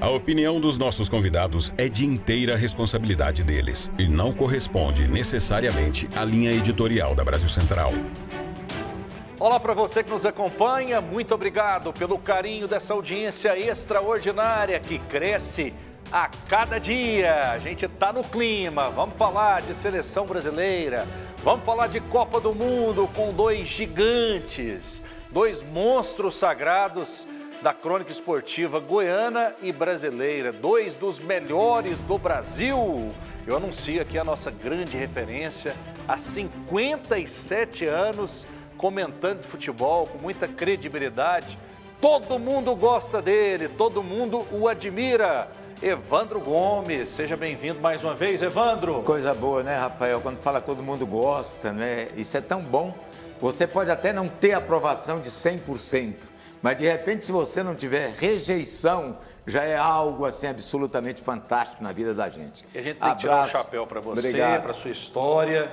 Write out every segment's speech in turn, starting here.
A opinião dos nossos convidados é de inteira responsabilidade deles e não corresponde necessariamente à linha editorial da Brasil Central. Olá para você que nos acompanha, muito obrigado pelo carinho dessa audiência extraordinária que cresce a cada dia. A gente está no clima, vamos falar de seleção brasileira, vamos falar de Copa do Mundo com dois gigantes, dois monstros sagrados da crônica esportiva goiana e brasileira, dois dos melhores do Brasil. Eu anuncio aqui a nossa grande referência, há 57 anos, comentando de futebol com muita credibilidade. Todo mundo gosta dele, todo mundo o admira. Evandro Gomes, seja bem-vindo mais uma vez, Evandro. Coisa boa, né, Rafael? Quando fala todo mundo gosta, né? Isso é tão bom. Você pode até não ter aprovação de 100%. Mas, de repente, se você não tiver rejeição, já é algo, assim, absolutamente fantástico na vida da gente. E a gente tem que tirar o chapéu para você, para sua história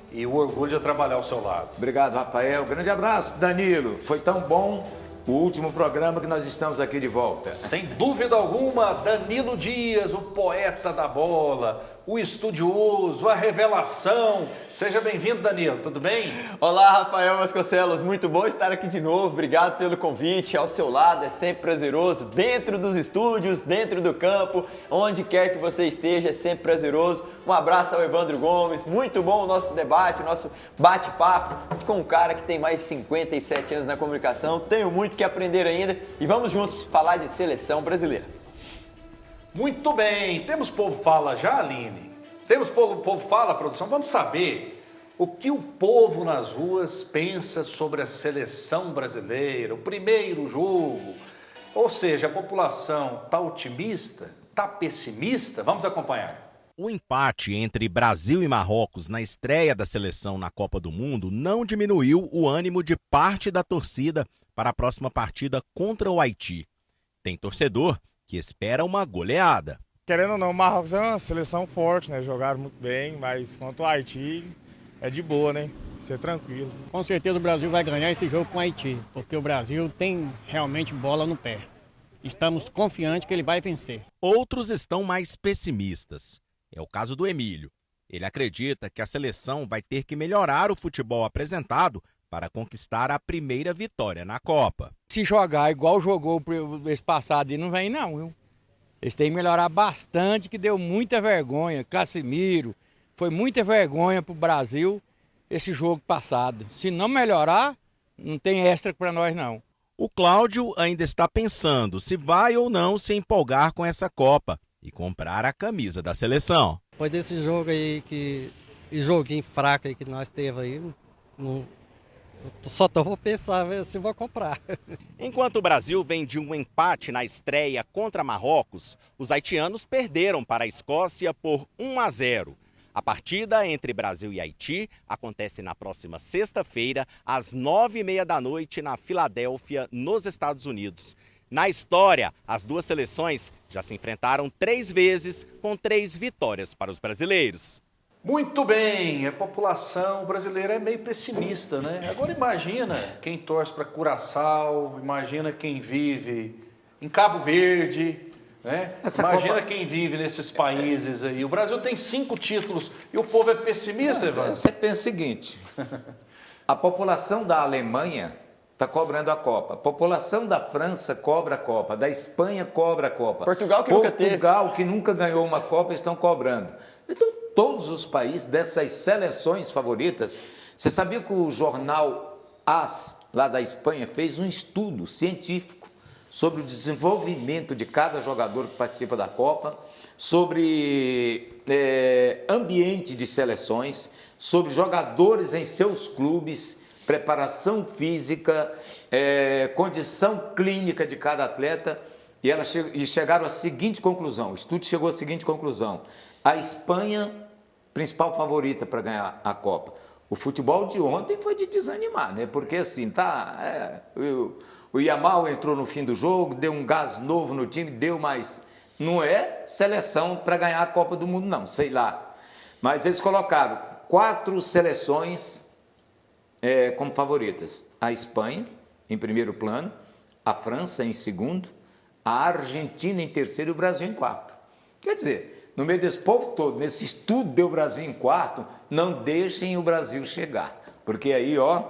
e o orgulho de trabalhar ao seu lado. Obrigado, Rafael. Grande abraço, Danilo. Foi tão bom o último programa que nós estamos aqui de volta. Sem dúvida alguma, Danilo Dias, o poeta da bola, o estudioso, a revelação. Seja bem-vindo, Danilo, tudo bem? Olá, Rafael Vasconcelos, muito bom estar aqui de novo, obrigado pelo convite, ao seu lado é sempre prazeroso, dentro dos estúdios, dentro do campo, onde quer que você esteja, é sempre prazeroso. Um abraço ao Evandro Gomes, muito bom o nosso debate, o nosso bate-papo com um cara que tem mais de 57 anos na comunicação, tenho muito que aprender ainda e vamos juntos falar de seleção brasileira. Muito bem, temos Povo Fala já, Aline? Temos Povo Fala, produção? Vamos saber o que o povo nas ruas pensa sobre a seleção brasileira, o primeiro jogo. Ou seja, a população está otimista, está pessimista? Vamos acompanhar. O empate entre Brasil e Marrocos na estreia da seleção na Copa do Mundo não diminuiu o ânimo de parte da torcida para a próxima partida contra o Haiti. Tem torcedor que espera uma goleada. Querendo ou não, o Marrocos é uma seleção forte, né? Jogaram muito bem, mas quanto ao Haiti, é de boa, né? Ser tranquilo. Com certeza o Brasil vai ganhar esse jogo com o Haiti, porque o Brasil tem realmente bola no pé. Estamos confiantes que ele vai vencer. Outros estão mais pessimistas. É o caso do Emílio. Ele acredita que a seleção vai ter que melhorar o futebol apresentado para conquistar a primeira vitória na Copa. Se jogar igual jogou esse passado, não vem não, viu? Eles têm que melhorar bastante, que deu muita vergonha. Casimiro, foi muita vergonha para o Brasil esse jogo passado. Se não melhorar, não tem extra para nós não. O Cláudio ainda está pensando se vai ou não se empolgar com essa Copa e comprar a camisa da seleção. Depois desse jogo aí, joguinho fraco aí que nós teve aí, só vou pensar se vou comprar. Enquanto o Brasil vem de um empate na estreia contra Marrocos, os haitianos perderam para a Escócia por 1-0. A partida entre Brasil e Haiti acontece na próxima sexta-feira, às 9h30 da noite, na Filadélfia, nos Estados Unidos. Na história, as duas seleções já se enfrentaram 3 vezes, com 3 vitórias para os brasileiros. Muito bem, a população brasileira é meio pessimista, né? Agora imagina quem torce para Curaçao, imagina quem vive em Cabo Verde, né? Imagina quem vive nesses países aí. O Brasil tem 5 títulos e o povo é pessimista, Evandro? Você pensa o seguinte, a população da Alemanha está cobrando a Copa, a população da França cobra a Copa, da Espanha cobra a Copa. Portugal que nunca ganhou uma Copa estão cobrando. Então, todos os países dessas seleções favoritas, você sabia que o jornal AS, lá da Espanha, fez um estudo científico sobre o desenvolvimento de cada jogador que participa da Copa, sobre ambiente de seleções, sobre jogadores em seus clubes, preparação física, condição clínica de cada atleta, e chegaram à seguinte conclusão, o estudo chegou à seguinte conclusão: a Espanha, principal favorita para ganhar a Copa. O futebol de ontem foi de desanimar, né? Porque assim, o Yamal entrou no fim do jogo, deu um gás novo no time, mas não é seleção para ganhar a Copa do Mundo não, sei lá. Mas eles colocaram 4 seleções como favoritas. A Espanha, em primeiro plano, a França em segundo, a Argentina em terceiro e o Brasil em quarto. Quer dizer, no meio desse povo todo, nesse estudo deu o Brasil em quarto, não deixem o Brasil chegar. Porque aí, ó,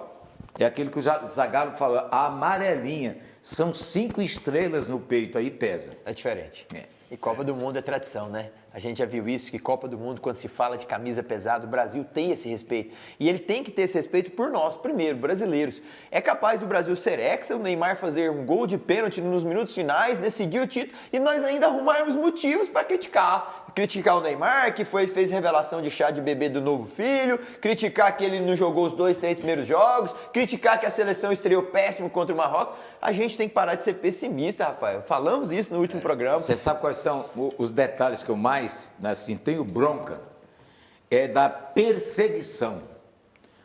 é aquilo que o Zagallo falou, a amarelinha, são 5 estrelas no peito, aí pesa. É diferente. É. E Copa do Mundo é tradição, né? A gente já viu isso, que Copa do Mundo, quando se fala de camisa pesada, o Brasil tem esse respeito. E ele tem que ter esse respeito por nós, primeiro, brasileiros. É capaz do Brasil ser hexa, o Neymar fazer um gol de pênalti nos minutos finais, decidir o título, e nós ainda arrumarmos motivos para criticar. Criticar o Neymar, que fez revelação de chá de bebê do novo filho, criticar que ele não jogou os 2, 3 primeiros jogos, criticar que a seleção estreou péssimo contra o Marrocos. A gente tem que parar de ser pessimista, Rafael. Falamos isso no último programa. Você sabe quais são os detalhes que eu mais, assim, tenho bronca? É da perseguição.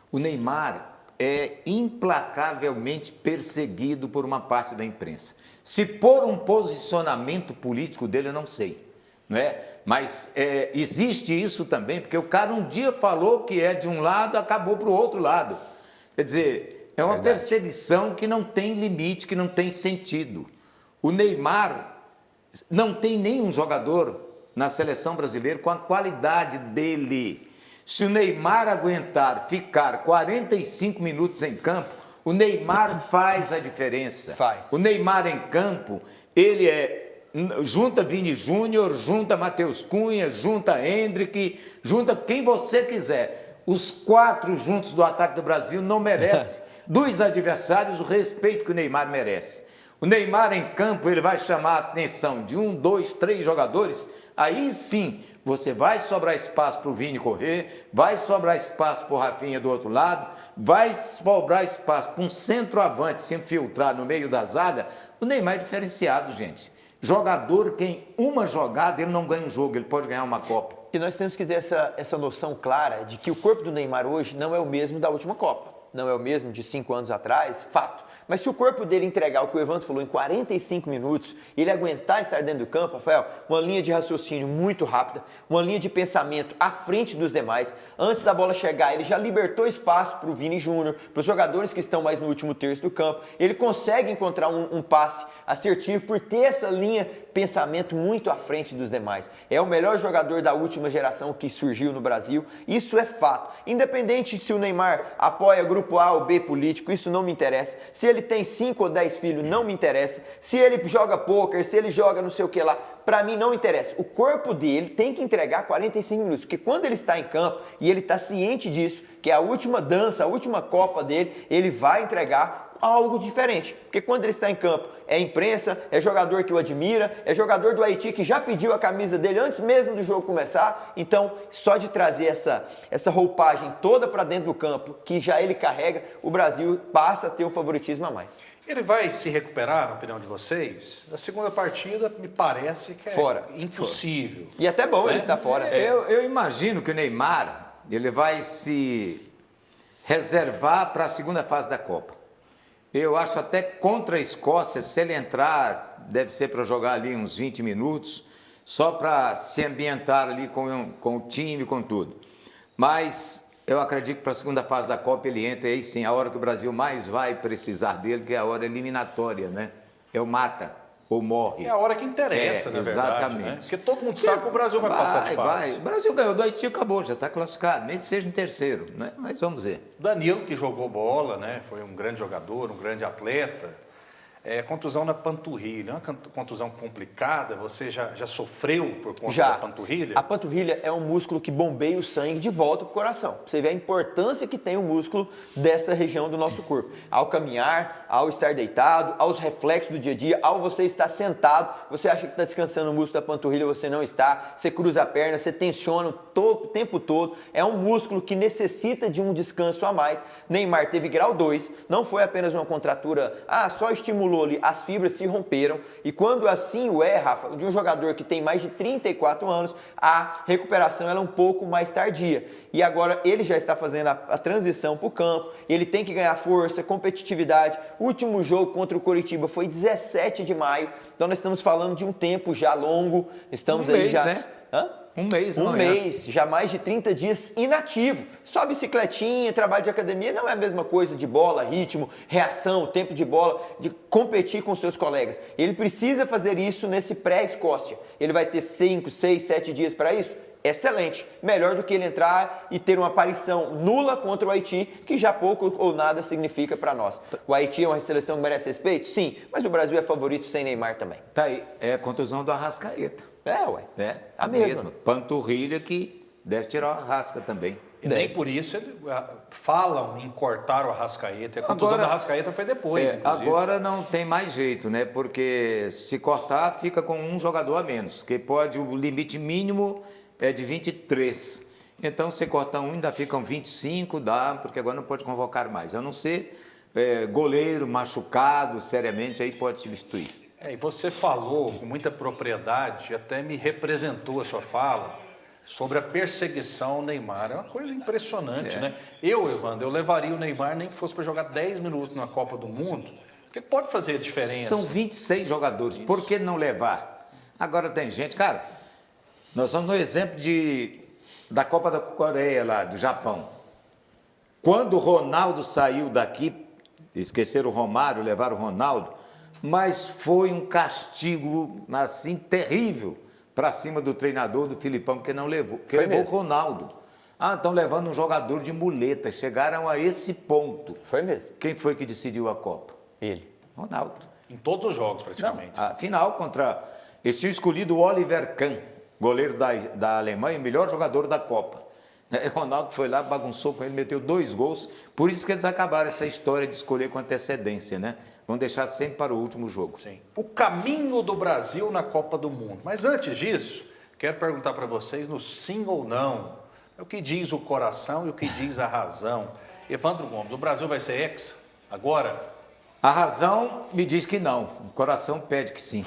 O Neymar é implacavelmente perseguido por uma parte da imprensa. Se por um posicionamento político dele, eu não sei, não é? Mas existe isso também, porque o cara um dia falou que é de um lado, acabou para o outro lado. Quer dizer, é uma perseguição que não tem limite, que não tem sentido. O Neymar não tem nenhum jogador na seleção brasileira com a qualidade dele. Se o Neymar aguentar ficar 45 minutos em campo, o Neymar faz a diferença. Faz. O Neymar em campo, ele junta Vini Júnior, junta Matheus Cunha, junta Endrick, junta quem você quiser. Os 4 juntos do ataque do Brasil não merecem dos adversários o respeito que o Neymar merece. O Neymar em campo, ele vai chamar a atenção de 1, 2, 3 jogadores, aí sim você vai sobrar espaço para o Vini correr, vai sobrar espaço para o Rafinha do outro lado, vai sobrar espaço para um centroavante se infiltrar no meio da zaga. O Neymar é diferenciado, gente. Jogador que em uma jogada ele não ganha um jogo, ele pode ganhar uma Copa. E nós temos que ter essa noção clara de que o corpo do Neymar hoje não é o mesmo da última Copa. Não é o mesmo de 5 anos atrás, fato. Mas se o corpo dele entregar o que o Evandro falou em 45 minutos, ele aguentar estar dentro do campo, Rafael, uma linha de raciocínio muito rápida, uma linha de pensamento à frente dos demais, antes da bola chegar, ele já libertou espaço para o Vini Júnior, para os jogadores que estão mais no último terço do campo, ele consegue encontrar um passe assertivo por ter essa linha pensamento muito à frente dos demais. É o melhor jogador da última geração que surgiu no Brasil, isso é fato. Independente se o Neymar apoia grupo A ou B político, isso não me interessa. Se ele tem 5 ou 10 filhos, não me interessa. Se ele joga pôquer, se ele joga não sei o que lá, para mim não interessa. O corpo dele tem que entregar 45 minutos, porque quando ele está em campo e ele está ciente disso, que é a última dança, a última Copa dele, ele vai entregar algo diferente, porque quando ele está em campo é imprensa, é jogador que o admira, é jogador do Haiti que já pediu a camisa dele antes mesmo do jogo começar. Então, só de trazer essa roupagem toda para dentro do campo, que já ele carrega, o Brasil passa a ter um favoritismo a mais. Ele vai se recuperar, na opinião de vocês? Na segunda partida, me parece que é impossível. Fora. E até bom ele estar fora. Eu imagino que o Neymar ele vai se reservar para a segunda fase da Copa. Eu acho até contra a Escócia, se ele entrar, deve ser para jogar ali uns 20 minutos, só para se ambientar ali com o time, com tudo. Mas eu acredito que para a segunda fase da Copa ele entra, e aí sim, a hora que o Brasil mais vai precisar dele, que é a hora eliminatória, né? É o mata ou morre. É a hora que interessa, na verdade. Exatamente. Né? Porque todo mundo sabe que o Brasil vai passar de fase. O Brasil ganhou do Haiti e acabou, já está classificado, nem que seja em terceiro, né? Mas vamos ver. Danilo, que jogou bola, né? Foi um grande jogador, um grande atleta. Contusão na panturrilha, uma contusão complicada, você já sofreu por conta da panturrilha? A panturrilha é um músculo que bombeia o sangue de volta para o coração. Você vê a importância que tem o músculo dessa região do nosso corpo. Ao caminhar, ao estar deitado, aos reflexos do dia a dia, ao você estar sentado, você acha que está descansando o músculo da panturrilha, você não está, você cruza a perna, você tensiona o tempo todo. É um músculo que necessita de um descanso a mais. Neymar teve grau 2, não foi apenas uma contratura, só estimulou ali, as fibras se romperam, e quando assim Rafa, de um jogador que tem mais de 34 anos, a recuperação ela é um pouco mais tardia. E agora ele já está fazendo a transição para o campo, ele tem que ganhar força, competitividade. O último jogo contra o Coritiba foi 17 de maio, então nós estamos falando de um tempo já longo, estamos um aí mês, já... né? Um mês, Um não mês, já mais de 30 dias inativo. Só bicicletinha, trabalho de academia não é a mesma coisa de bola, ritmo, reação, tempo de bola, de competir com seus colegas. Ele precisa fazer isso nesse pré-Escócia. Ele vai ter 5, 6, 7 dias para isso? Excelente. Melhor do que ele entrar e ter uma aparição nula contra o Haiti, que já pouco ou nada significa para nós. O Haiti é uma seleção que merece respeito? Sim, mas o Brasil é favorito sem Neymar também. Tá aí, é a contusão do Arrascaeta. Ué. É, A a mesma. mesma. Panturrilha que deve tirar o Arrasca também. E nem por isso falam em cortar o Arrascaeta. A contusão do Arrascaeta foi depois, inclusive. Agora não tem mais jeito, né? Porque se cortar, fica com um jogador a menos, que pode, o limite mínimo é de 23. Então, se cortar um, ainda ficam 25, dá, porque agora não pode convocar mais. A não ser goleiro machucado seriamente, aí pode substituir. E você falou com muita propriedade, até me representou a sua fala, sobre a perseguição ao Neymar. É uma coisa impressionante, né? Evandro, eu levaria o Neymar nem que fosse para jogar 10 minutos na Copa do Mundo, porque pode fazer a diferença. São 26 jogadores, isso. Por que não levar? Agora tem gente, cara, nós somos no exemplo da Copa da Coreia lá, do Japão. Quando o Ronaldo saiu daqui, esqueceram o Romário, levaram o Ronaldo, mas foi um castigo, assim, terrível para cima do treinador, do Filipão, porque não levou, porque levou o Ronaldo. Estão levando um jogador de muleta, chegaram a esse ponto. Foi mesmo. Quem foi que decidiu a Copa? Ele. Ronaldo. Em todos os jogos, praticamente. Não, a final contra... Eles tinham escolhido o Oliver Kahn, goleiro da Alemanha, o melhor jogador da Copa. O Ronaldo foi lá, bagunçou com ele, meteu 2 gols. Por isso que eles acabaram essa história de escolher com antecedência, né? Vão deixar sempre para o último jogo. Sim. O caminho do Brasil na Copa do Mundo. Mas antes disso, quero perguntar para vocês no sim ou não. É o que diz o coração e o que diz a razão. Evandro Gomes, o Brasil vai ser hexa agora? A razão me diz que não, o coração pede que sim.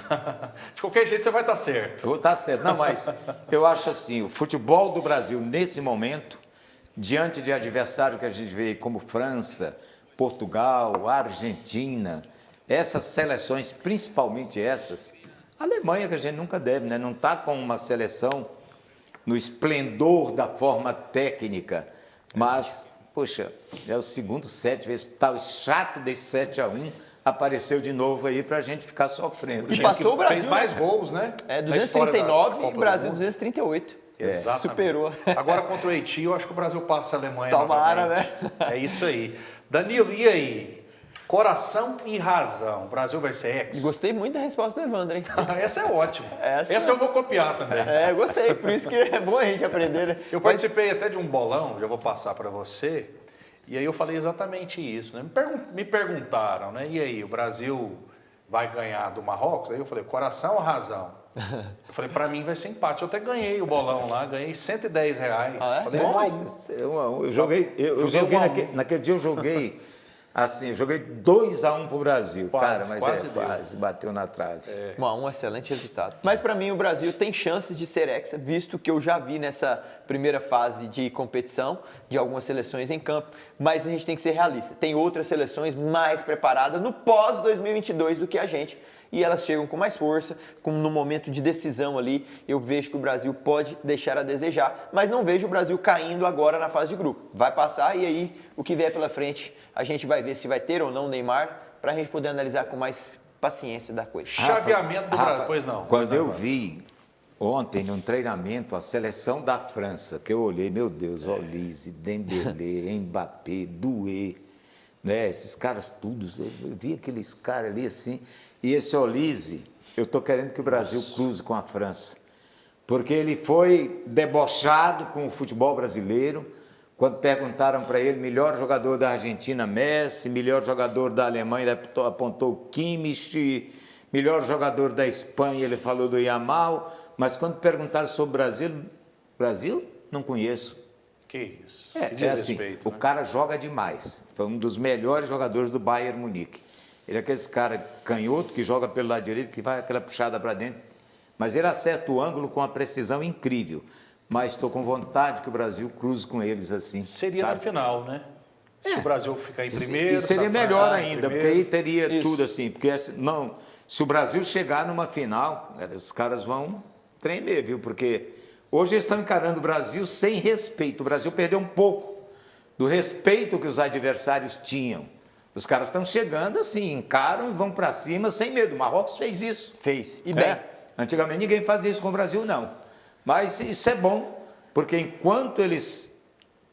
De qualquer jeito você vai estar certo. Eu vou estar certo. Não, mas eu acho assim, o futebol do Brasil nesse momento, diante de adversário que a gente vê como França, Portugal, Argentina, essas seleções, principalmente essas, a Alemanha que a gente nunca deve, né? Não está com uma seleção no esplendor da forma técnica, mas... Poxa, é o segundo set, tal chato desse 7-1, apareceu de novo aí pra gente ficar sofrendo. E passou o Brasil, fez mais gols, né? 239 e o Brasil 238. Exatamente. Superou. Agora contra o Haiti, eu acho que o Brasil passa a Alemanha. Tomara, novamente. né? É isso aí. Danilo, e aí? Coração e razão. O Brasil vai ser ex? Gostei muito da resposta do Evandro, hein? Essa é ótima. Essa eu vou copiar também. Gostei. Por isso que é bom a gente aprender, né? Eu participei até de um bolão, já vou passar para você, e aí eu falei exatamente isso, né? Me perguntaram, né? E aí, o Brasil vai ganhar do Marrocos? Aí eu falei, coração ou razão? Eu falei, para mim vai ser empate. Eu até ganhei o bolão lá, ganhei R$110. Falei, eu joguei naquele dia eu joguei... Assim, eu joguei 2-1 pro Brasil, cara, mas quase bateu na trave. Um excelente resultado. Mas para mim o Brasil tem chances de ser hexa, visto que eu já vi nessa primeira fase de competição de algumas seleções em campo, mas a gente tem que ser realista. Tem outras seleções mais preparadas no pós-2022 do que a gente. E elas chegam com mais força, no momento de decisão ali, eu vejo que o Brasil pode deixar a desejar, mas não vejo o Brasil caindo agora na fase de grupo. Vai passar e aí o que vier pela frente, a gente vai ver se vai ter ou não Neymar, para a gente poder analisar com mais paciência da coisa. Chaveamento do Brasil, pois não. Quando eu vi ontem, num treinamento, a seleção da França, que eu olhei, meu Deus, Olise, Dembélé, Mbappé, Doué, né, esses caras todos, eu vi aqueles caras ali assim... E esse Olise, eu estou querendo que o Brasil cruze com a França, porque ele foi debochado com o futebol brasileiro, quando perguntaram para ele, melhor jogador da Argentina, Messi, melhor jogador da Alemanha, ele apontou Kimmich, melhor jogador da Espanha, ele falou do Yamal, mas quando perguntaram sobre o Brasil, não conheço. Que isso, que desrespeito, assim, né? O cara joga demais, foi um dos melhores jogadores do Bayern Munique. Ele é aquele cara canhoto que joga pelo lado direito, que vai aquela puxada para dentro. Mas ele acerta o ângulo com uma precisão incrível. Mas estou com vontade que o Brasil cruze com eles assim. Seria na final, né? Se o Brasil ficar em primeiro... E seria melhor ainda, porque aí teria tudo assim. Porque se o Brasil chegar numa final, os caras vão tremer, viu? Porque Hoje eles estão encarando o Brasil sem respeito. O Brasil perdeu um pouco do respeito que os adversários tinham. Os caras estão chegando assim, encaram e vão para cima sem medo. O Marrocos fez isso. Fez, e bem. Antigamente ninguém fazia isso com o Brasil, não. Mas isso é bom, porque enquanto eles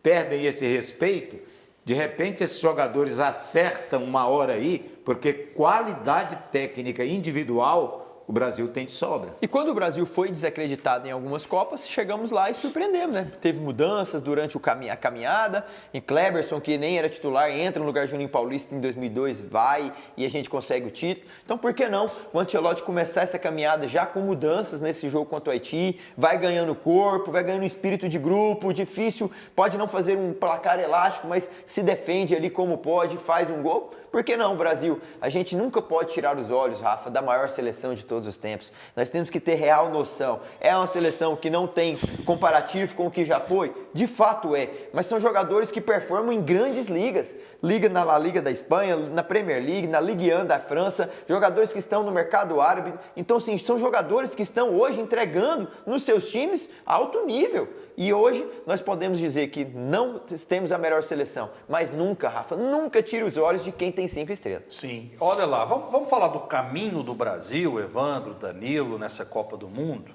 perdem esse respeito, de repente esses jogadores acertam uma hora aí, porque qualidade técnica individual o Brasil tem de sobra. E quando o Brasil foi desacreditado em algumas Copas, chegamos lá e surpreendemos, né? Teve mudanças durante a caminhada, em Kleberson, que nem era titular, entra no lugar de Juninho Paulista em 2002, vai e a gente consegue o título. Então, por que não o Ancelotti começar essa caminhada já com mudanças nesse jogo contra o Haiti, vai ganhando corpo, vai ganhando espírito de grupo, difícil, pode não fazer um placar elástico, mas se defende ali como pode, faz um gol. Por que não, Brasil? A gente nunca pode tirar os olhos, Rafa, da maior seleção de todos os tempos. Nós temos que ter real noção. É uma seleção que não tem comparativo com o que já foi? De fato é. Mas são jogadores que performam em grandes ligas. Liga na La Liga da Espanha, na Premier League, na Ligue 1 da França. Jogadores que estão no mercado árabe. Então, sim, são jogadores que estão hoje entregando nos seus times alto nível. E hoje nós podemos dizer que não temos a melhor seleção, mas nunca, Rafa, nunca tire os olhos de quem tem 5 estrelas. Sim, olha lá, vamos falar do caminho do Brasil, Evandro, Danilo, nessa Copa do Mundo.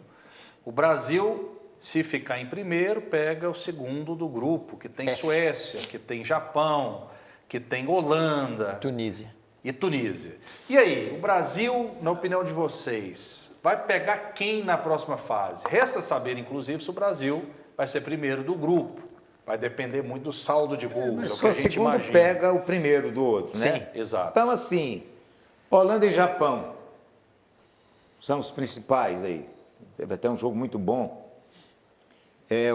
O Brasil, se ficar em primeiro, pega o segundo do grupo, que tem Suécia, que tem Japão, que tem Holanda. Tunísia. E Tunísia. E aí, o Brasil, na opinião de vocês, vai pegar quem na próxima fase? Resta saber, inclusive, se o Brasil vai ser primeiro do grupo. Vai depender muito do saldo de gols. Mas só o segundo pega o primeiro do outro, né? Sim, exato. Então, assim, Holanda e Japão são os principais aí. Teve até um jogo muito bom.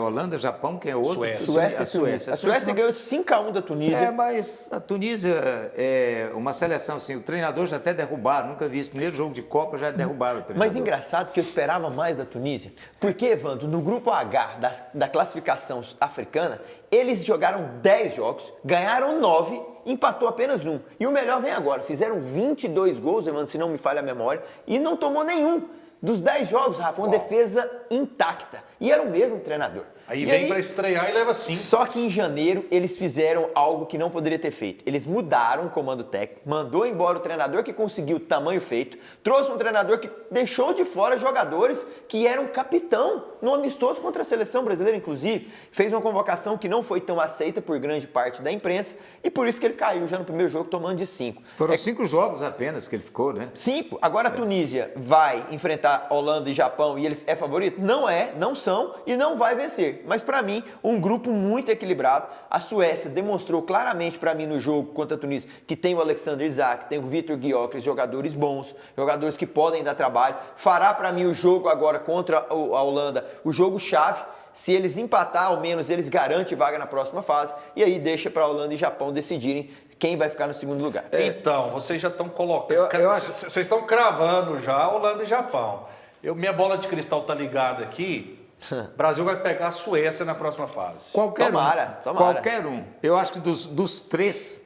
Holanda, Japão, quem é outro? Suécia. A Suécia ganhou de 5-1 da Tunísia. Mas a Tunísia é uma seleção, assim, o treinador já até derrubaram, nunca vi isso. Primeiro jogo de Copa já derrubaram o treinador. Mas engraçado que eu esperava mais da Tunísia. Porque, Evandro, no grupo H da classificação africana, eles jogaram 10 jogos, ganharam 9, empatou apenas 1. E o melhor vem agora, fizeram 22 gols, Evandro, se não me falha a memória, e não tomou nenhum. Dos 10 jogos, Rafa, uma defesa intacta. E era o mesmo treinador. Aí vem para estrear e leva 5. Só que em janeiro eles fizeram algo que não poderia ter feito. Eles mudaram o comando técnico, mandou embora o treinador que conseguiu o tamanho feito, trouxe um treinador que deixou de fora jogadores que eram capitão no amistoso contra a seleção brasileira, inclusive. Fez uma convocação que não foi tão aceita por grande parte da imprensa e por isso que ele caiu já no primeiro jogo tomando de 5. Foram 5 jogos apenas que ele ficou, né? 5. Agora a Tunísia vai enfrentar Holanda e Japão e eles é favorito? Não é, não são e não vai vencer. Mas para mim, um grupo muito equilibrado. A Suécia demonstrou claramente para mim no jogo contra a Tunísia que tem o Alexander Isak, tem o Vitor Gyökeres, jogadores bons, jogadores que podem dar trabalho. Fará para mim o jogo agora contra a Holanda, o jogo chave. Se eles empatar, ao menos eles garantem vaga na próxima fase e aí deixa para a Holanda e Japão decidirem quem vai ficar no segundo lugar. Então, vocês já estão colocando, vocês estão cravando já Holanda e Japão. Minha bola de cristal tá ligada aqui. O Brasil vai pegar a Suécia na próxima fase. Tomara. Qualquer um. Eu acho que dos 3,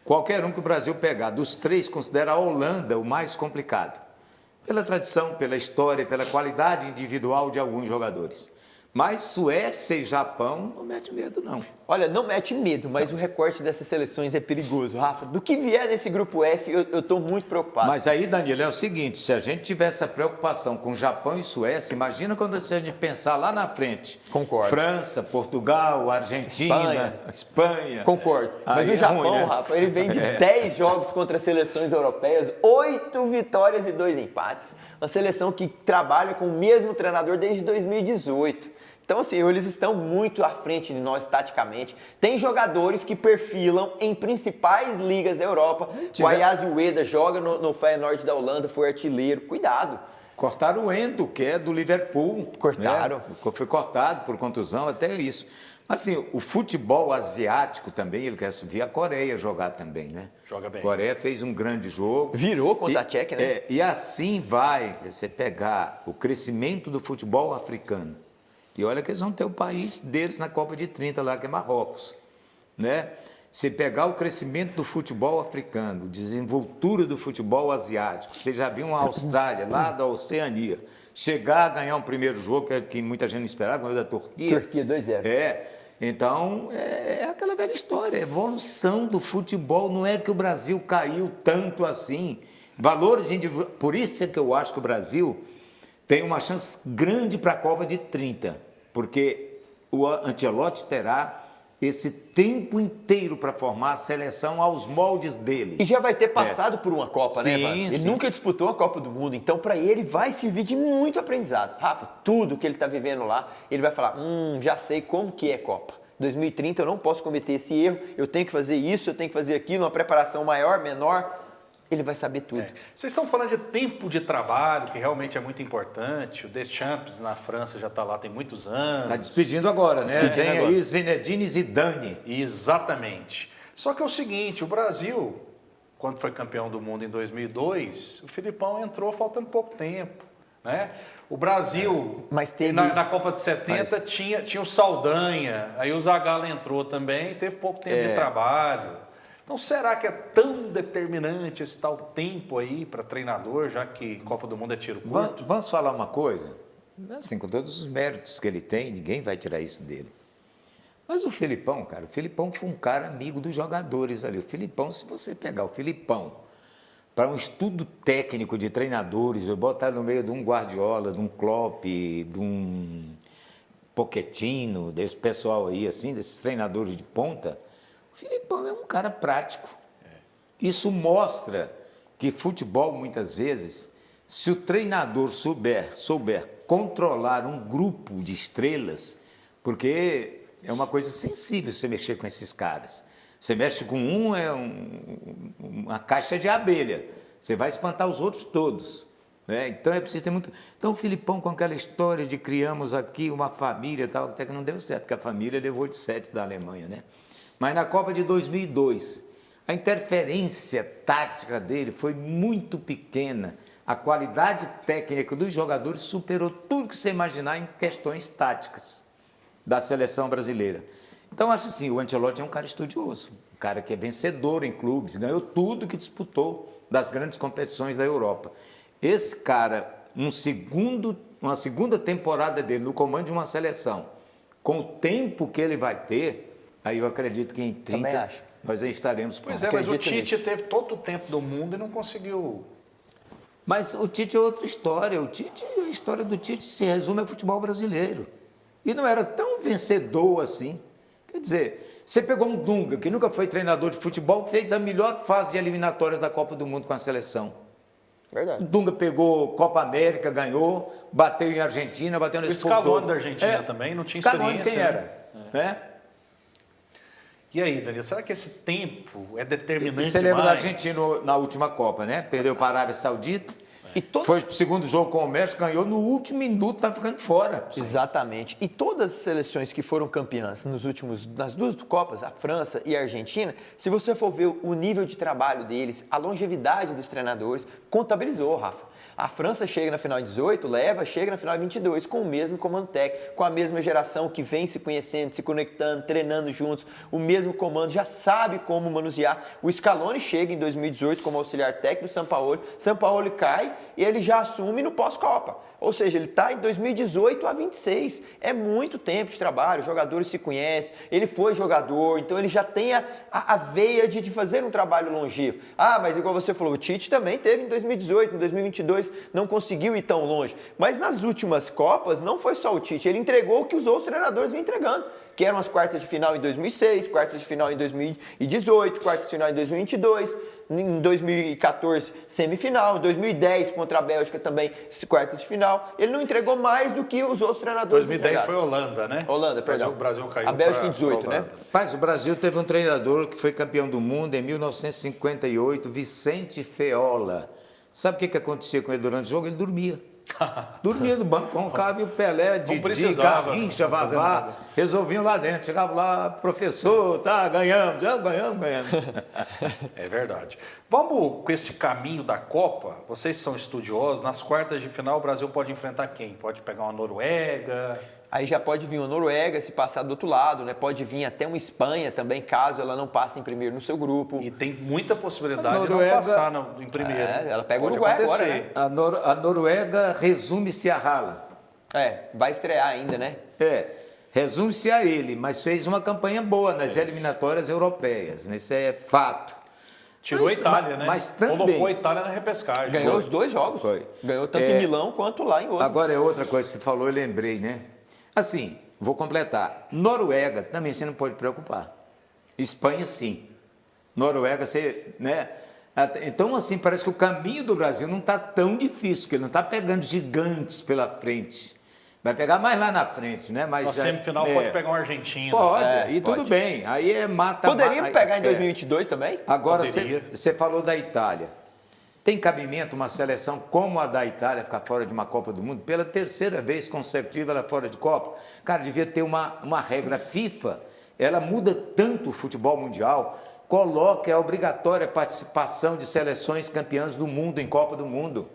qualquer um que o Brasil pegar, dos 3, considera a Holanda o mais complicado. Pela tradição, pela história, pela qualidade individual de alguns jogadores. Mas Suécia e Japão não mete medo, não. Olha, não mete medo, mas o recorte dessas seleções é perigoso, Rafa. Do que vier nesse grupo F, eu estou muito preocupado. Mas aí, Danilo, é o seguinte, se a gente tiver essa preocupação com Japão e Suécia, imagina quando a gente pensar lá na frente. Concordo. França, Portugal, Argentina, Espanha. Concordo. Mas aí o Japão, ruim, né? Rafa, ele vem de 10 jogos contra seleções europeias, 8 vitórias e 2 empates. Uma seleção que trabalha com o mesmo treinador desde 2018. Então, assim, eles estão muito à frente de nós taticamente. Tem jogadores que perfilam em principais ligas da Europa. O Ayaz Ueda joga no Feyenoord da Holanda, foi artilheiro. Cuidado. Cortaram o Endo, que é do Liverpool. Cortaram. Né? Foi cortado por contusão, até isso. Mas, assim, o futebol asiático também, ele quer subir a Coreia jogar também, né? Joga bem. A Coreia fez um grande jogo. Virou contra a Tchequia, né? E assim vai você pegar o crescimento do futebol africano. E olha que eles vão ter o país deles na Copa de 30 lá, que é Marrocos, né? Se pegar o crescimento do futebol africano, desenvoltura do futebol asiático, você já viu uma Austrália lá da Oceania, chegar a ganhar um primeiro jogo, que muita gente não esperava, ganhou da Turquia. Turquia 2-0. Então, é aquela velha história, a evolução do futebol, não é que o Brasil caiu tanto assim. Valores individuais, por isso é que eu acho que o Brasil tem uma chance grande para a Copa de 30, porque o Ancelotti terá esse tempo inteiro para formar a seleção aos moldes dele. E já vai ter passado por uma Copa, né, Rafa? Ele sim. nunca disputou a Copa do Mundo, então para ele vai servir de muito aprendizado. Rafa, tudo que ele está vivendo lá, ele vai falar, já sei como que é Copa. 2030 eu não posso cometer esse erro, eu tenho que fazer isso, eu tenho que fazer aquilo, uma preparação maior, menor. Ele vai saber tudo. Vocês estão falando de tempo de trabalho, que realmente é muito importante. O Deschamps na França já está lá tem muitos anos. Está despedindo agora, né? Tem aí Zinedine Zidane. Exatamente. Só que é o seguinte, o Brasil, quando foi campeão do mundo em 2002, o Filipão entrou faltando pouco tempo, né? O Brasil, mas teve... na Copa de 70, tinha o Saldanha, aí o Zagallo entrou também e teve pouco tempo de trabalho. Então, será que é tão determinante esse tal tempo aí para treinador, já que Copa do Mundo é tiro curto? Vamos falar uma coisa? Assim, com todos os méritos que ele tem, ninguém vai tirar isso dele. Mas o Filipão, cara, o Filipão foi um cara amigo dos jogadores ali. O Filipão, se você pegar o Filipão para um estudo técnico de treinadores, eu botar no meio de um Guardiola, de um Klopp, de um Pochettino, desse pessoal aí, assim, desses treinadores de ponta, o Filipão é um cara prático. Isso mostra que futebol, muitas vezes, se o treinador souber controlar um grupo de estrelas, porque é uma coisa sensível você mexer com esses caras. Você mexe com uma caixa de abelha. Você vai espantar os outros todos. Né? Então é preciso ter muito... Então o Filipão, com aquela história de criamos aqui uma família, tal, até que não deu certo, porque a família levou de 7 da Alemanha, né? Mas na Copa de 2002, a interferência tática dele foi muito pequena. A qualidade técnica dos jogadores superou tudo que você imaginar em questões táticas da seleção brasileira. Então, acho assim, o Ancelotti é um cara estudioso, um cara que é vencedor em clubes, ganhou tudo que disputou das grandes competições da Europa. Esse cara, uma segunda temporada dele no comando de uma seleção, com o tempo que ele vai ter, aí eu acredito que em 30 nós aí estaremos prontos. Pois é, mas o Tite teve todo o tempo do mundo e não conseguiu. Mas o Tite é outra história. A história do Tite se resume ao futebol brasileiro. E não era tão vencedor assim. Quer dizer, você pegou um Dunga, que nunca foi treinador de futebol, fez a melhor fase de eliminatórias da Copa do Mundo com a seleção. Verdade. O Dunga pegou Copa América, ganhou, bateu em Argentina, bateu nesse povo todo. O Scaloni da Argentina também não tinha Scaloni experiência. quem era? Né? E aí, Daniel, será que esse tempo é determinante? Você lembra da Argentina na última Copa, né? Perdeu para a Arábia Saudita. Foi pro segundo jogo com o México, ganhou no último minuto, tá ficando fora. Exatamente. E todas as seleções que foram campeãs nas duas Copas, a França e a Argentina, se você for ver o nível de trabalho deles, a longevidade dos treinadores, contabilizou, Rafa. A França chega na final em 18, chega na final em 22, com o mesmo comando técnico, com a mesma geração que vem se conhecendo, se conectando, treinando juntos, o mesmo comando, já sabe como manusear. O Scaloni chega em 2018 como auxiliar técnico do Sampaoli cai e ele já assume no pós-Copa. Ou seja, ele está em 2018 a 26. É muito tempo de trabalho, os jogadores se conhecem, ele foi jogador, então ele já tem a veia de fazer um trabalho longevo. Ah, mas igual você falou, o Tite também teve em 2018, em 2022, não conseguiu ir tão longe. Mas nas últimas Copas, não foi só o Tite, ele entregou o que os outros treinadores vinham entregando, que eram as quartas de final em 2006, quartas de final em 2018, quartas de final em 2022, em 2014 semifinal, em 2010 contra a Bélgica também quartas de final. Ele não entregou mais do que os outros treinadores 2010 foi Holanda, né? Holanda, perdão. O Brasil caiu. A Bélgica em 18, né? Mas o Brasil teve um treinador que foi campeão do mundo em 1958, Vicente Feola. Sabe o que acontecia com ele durante o jogo? Ele dormia. Dormia no banco, Roncava e o Pelé, Didi, Garrincha, Vavá, resolviam lá dentro. Chegava lá, professor, tá, ganhamos. É verdade. Vamos com esse caminho da Copa, vocês são estudiosos, nas quartas de final o Brasil pode enfrentar quem? Pode pegar uma Noruega? Aí já pode vir a Noruega se passar do outro lado, né? Pode vir até uma Espanha também, caso ela não passe em primeiro no seu grupo. E tem muita possibilidade de Noruega- não passar em primeiro. Ela pega o Pode Uruguai acontecer. agora, né? A Noruega resume-se a Haaland. Vai estrear ainda, né? Resume-se a ele, mas fez uma campanha boa nas eliminatórias europeias, né? Isso é fato. Tirou a Itália, né? Mas também... Colocou a Itália na repescagem. Ganhou os 2 jogos. Foi. Ganhou tanto em Milão quanto lá em outro. Agora é outra coisa que você falou, eu lembrei, né? Assim, vou completar. Noruega também você não pode preocupar. Espanha, sim. Noruega, você, né? Então, assim, parece que o caminho do Brasil não está tão difícil, porque ele não está pegando gigantes pela frente. Vai pegar mais lá na frente, né? Mas Na semifinal pode pegar um argentino. Pode, e pode. tudo bem. Aí é mata. Poderia pegar em 2022 também? Agora, Poderia. você falou da Itália. Tem cabimento uma seleção como a da Itália ficar fora de uma Copa do Mundo? Pela terceira vez consecutiva ela fora de Copa. Cara, devia ter uma regra FIFA. Ela muda tanto o futebol mundial, coloca a obrigatória participação de seleções campeãs do mundo em Copa do Mundo.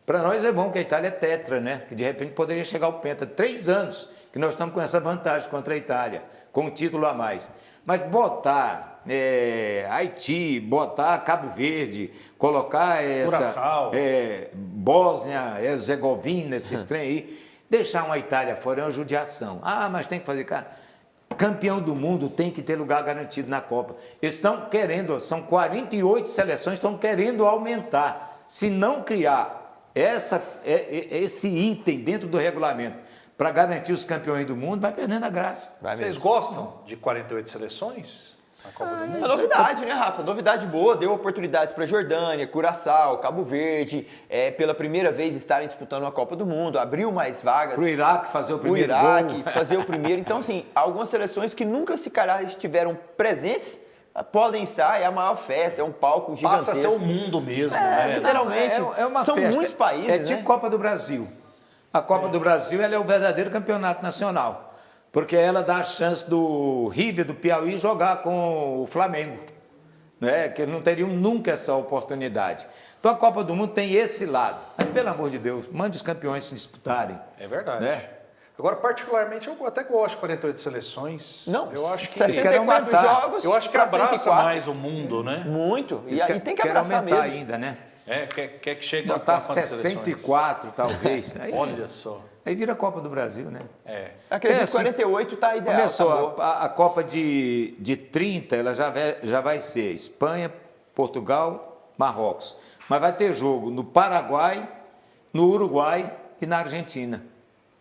Para nós é bom que a Itália é tetra, né? Que de repente poderia chegar ao penta. 3 anos que nós estamos com essa vantagem contra a Itália, com um título a mais. Mas botar Haiti, botar Cabo Verde, colocar Curaçao. Bósnia, Herzegovina, esses trem aí, deixar uma Itália fora é uma judiação. Ah, mas tem que fazer, cara. Campeão do mundo tem que ter lugar garantido na Copa. Eles estão querendo, são 48 seleções, estão querendo aumentar. Se não criar esse item dentro do regulamento para garantir os campeões do mundo, vai perdendo a graça. Vocês gostam de 48 seleções na Copa do Mundo? É novidade, né, Rafa? Novidade boa, deu oportunidades para Jordânia, Curaçao, Cabo Verde, pela primeira vez estarem disputando a Copa do Mundo, abriu mais vagas. Para o Iraque fazer o O primeiro Iraque gol. fazer o primeiro. Então, assim, algumas seleções que nunca se calhar estiveram presentes podem estar, é a maior festa, é um palco gigantesco. Passa a ser o mundo mesmo, né? Literalmente, É uma são festa. muitos países, É tipo né? Copa do Brasil. A Copa do Brasil ela é o verdadeiro campeonato nacional, porque ela dá a chance do River, do Piauí, jogar com o Flamengo, né? Que não teriam nunca essa oportunidade. Então a Copa do Mundo tem esse lado. Mas, pelo amor de Deus, mande os campeões se disputarem. É verdade. Né? Agora, particularmente, eu até gosto de 48 seleções. Não, Eu acho que, Eles querem 64 aumentar. jogos eu acho que pra abraça 104. mais o mundo, né? Muito. E Eles tem que querem abraçar aumentar mesmo. ainda, né? Quer que chegue a Botar quantas 64, talvez. Aí, Olha só. aí vira Copa do Brasil, né? Acredito que assim, 48 está ideal. Começou, acabou. a Copa de 30, ela já vai ser Espanha, Portugal, Marrocos. Mas vai ter jogo no Paraguai, no Uruguai e na Argentina.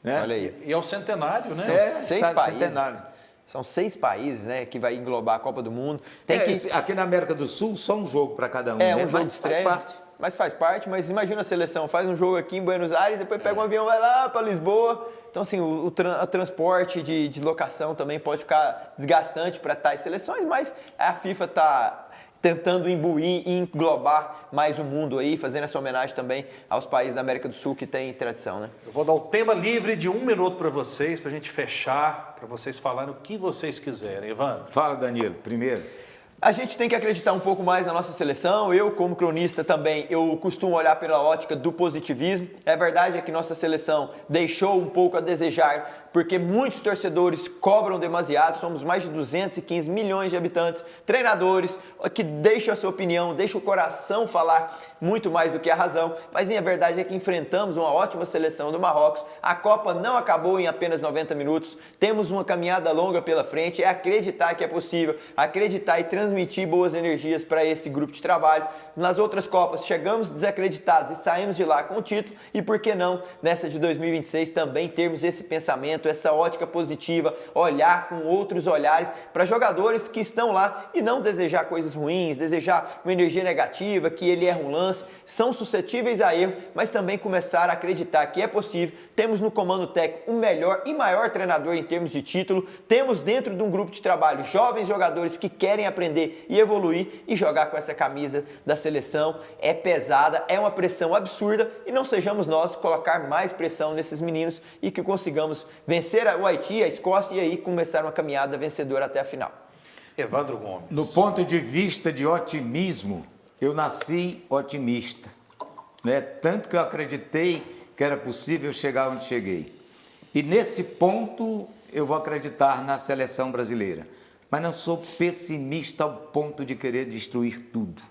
Né? Olha aí. E é o centenário, né? É, 6 estádio países. centenário. São 6 países, né, que vai englobar a Copa do Mundo. Tem que Aqui na América do Sul, só um jogo para cada um. é né? um jogo de Mas faz estreia. parte. Mas faz parte, mas imagina a seleção, faz um jogo aqui em Buenos Aires, depois pega um avião, vai lá para Lisboa. Então, assim, o transporte de locação também pode ficar desgastante para tais seleções, mas a FIFA está tentando imbuir e englobar mais o mundo aí, fazendo essa homenagem também aos países da América do Sul que tem tradição, né? Eu vou dar o tema livre de 1 minuto para vocês, para a gente fechar, para vocês falarem o que vocês quiserem. Evandro. Fala, Danilo, primeiro. A gente tem que acreditar um pouco mais na nossa seleção. Eu, como cronista também, eu costumo olhar pela ótica do positivismo. É verdade que nossa seleção deixou um pouco a desejar, porque muitos torcedores cobram demasiado. Somos mais de 215 milhões de habitantes, treinadores que deixam a sua opinião, deixam o coração falar muito mais do que a razão. Mas a verdade é que enfrentamos uma ótima seleção do Marrocos. A Copa não acabou em apenas 90 minutos. Temos uma caminhada longa pela frente. É acreditar que é possível, acreditar e transmitir boas energias para esse grupo de trabalho. Nas outras Copas chegamos desacreditados e saímos de lá com o título. E por que não, nessa de 2026, também termos esse pensamento, essa ótica positiva, olhar com outros olhares para jogadores que estão lá e não desejar coisas ruins, desejar uma energia negativa, que ele erra um lance, são suscetíveis a erro, mas também começar a acreditar que é possível. Temos no comando técnico o melhor e maior treinador em termos de título, temos dentro de um grupo de trabalho jovens jogadores que querem aprender e evoluir e jogar com essa camisa da seleção. É pesada, é uma pressão absurda e não sejamos nós colocar mais pressão nesses meninos e que consigamos vencer o Haiti, a Escócia e aí começar uma caminhada vencedora até a final. Evandro Gomes. No ponto de vista de otimismo, eu nasci otimista, né? Tanto que eu acreditei que era possível chegar onde cheguei. E nesse ponto eu vou acreditar na seleção brasileira. Mas não sou pessimista ao ponto de querer destruir tudo.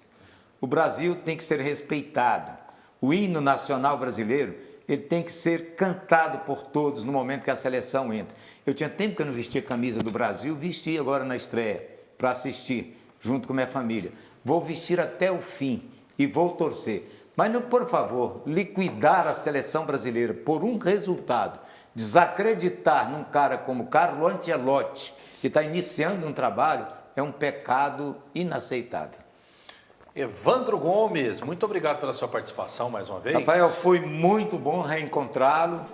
O Brasil tem que ser respeitado. O hino nacional brasileiro, ele tem que ser cantado por todos no momento que a seleção entra. Eu tinha tempo que eu não vestia a camisa do Brasil, vesti agora na estreia para assistir, junto com minha família. Vou vestir até o fim e vou torcer. Mas, não, por favor, liquidar a seleção brasileira por um resultado, desacreditar num cara como Carlo Ancelotti, que está iniciando um trabalho, é um pecado inaceitável. Evandro Gomes, muito obrigado pela sua participação mais uma vez. Rafael, foi muito bom reencontrá-lo,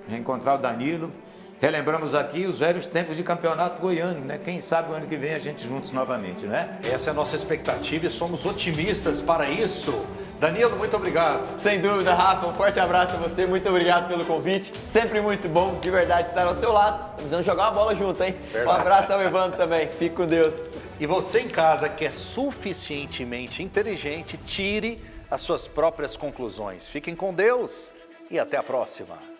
reencontrar o Danilo. Relembramos aqui os velhos tempos de campeonato goiano, né? Quem sabe o ano que vem a gente juntos novamente, né? Essa é a nossa expectativa e somos otimistas para isso. Danilo, muito obrigado. Sem dúvida, Rafa, um forte abraço a você, muito obrigado pelo convite. Sempre muito bom, de verdade, estar ao seu lado. Estamos precisando jogar uma bola junto, hein? Verdade. Um abraço ao Evandro também, fique com Deus. E você em casa que é suficientemente inteligente, tire as suas próprias conclusões. Fiquem com Deus e até a próxima.